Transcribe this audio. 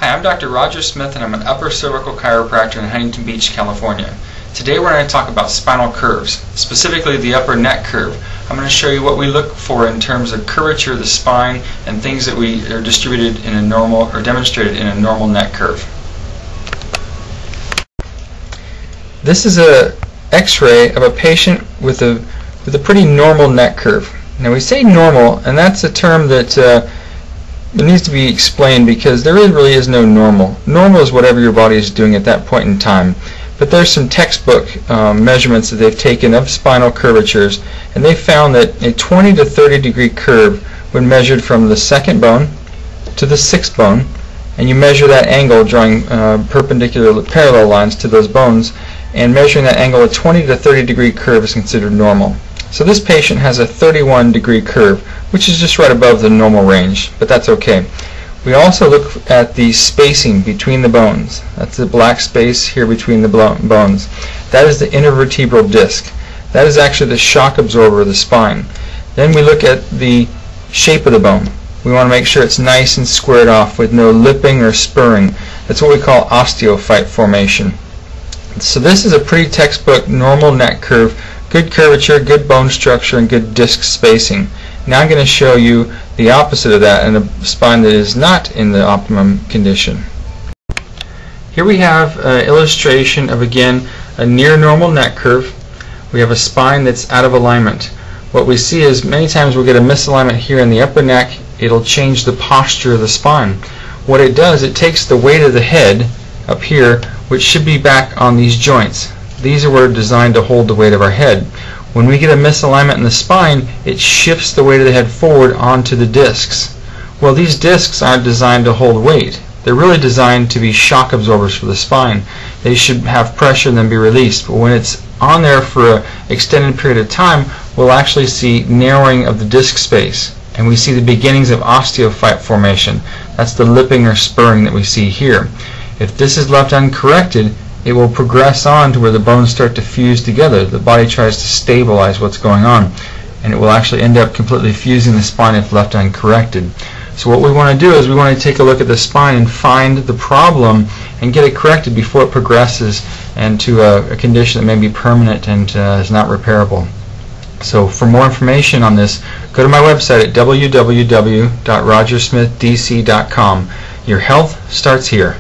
Hi, I'm Dr. Roger Smith and I'm an upper cervical chiropractor in Huntington Beach, California. Today we're going to talk about spinal curves, specifically the upper neck curve. I'm going to show you what we look for in terms of curvature of the spine and things that we are distributed in a normal or demonstrated in a normal neck curve. This is an x-ray of a patient with a pretty normal neck curve. Now we say normal, and that's a term that it needs to be explained because there really is no normal. Normal is whatever your body is doing at that point in time. But there's some textbook measurements that they've taken of spinal curvatures, and they found that a 20 to 30 degree curve when measured from the second bone to the sixth bone, and you measure that angle drawing perpendicular parallel lines to those bones, and measuring that angle, a 20 to 30 degree curve is considered normal. So this patient has a 31 degree curve, which is just right above the normal range, but that's okay. We also look at the spacing between the bones. That's the black space here between the bones. That is the intervertebral disc. That is actually the shock absorber of the spine. Then we look at the shape of the bone. We want to make sure it's nice and squared off with no lipping or spurring. That's what we call osteophyte formation. So this is a pretty textbook normal neck curve. Good curvature, good bone structure, and good disc spacing. Now I'm going to show you the opposite of that in a spine that is not in the optimum condition. Here we have an illustration of, again, a near normal neck curve. We have a spine that's out of alignment. What we see is many times we'll get a misalignment here in the upper neck. It'll change the posture of the spine. What it does, it takes the weight of the head up here, which should be back on these joints. These are designed to hold the weight of our head. When we get a misalignment in the spine, it shifts the weight of the head forward onto the discs. Well, these discs aren't designed to hold weight. They're really designed to be shock absorbers for the spine. They should have pressure and then be released. But when it's on there for an extended period of time, we'll actually see narrowing of the disc space. And we see the beginnings of osteophyte formation. That's the lipping or spurring that we see here. If this is left uncorrected, it will progress on to where the bones start to fuse together. The body tries to stabilize what's going on, and it will actually end up completely fusing the spine if left uncorrected. So what we want to do is we want to take a look at the spine and find the problem and get it corrected before it progresses into a condition that may be permanent and is not repairable. So for more information on this, go to my website at www.rogersmithdc.com. Your health starts here.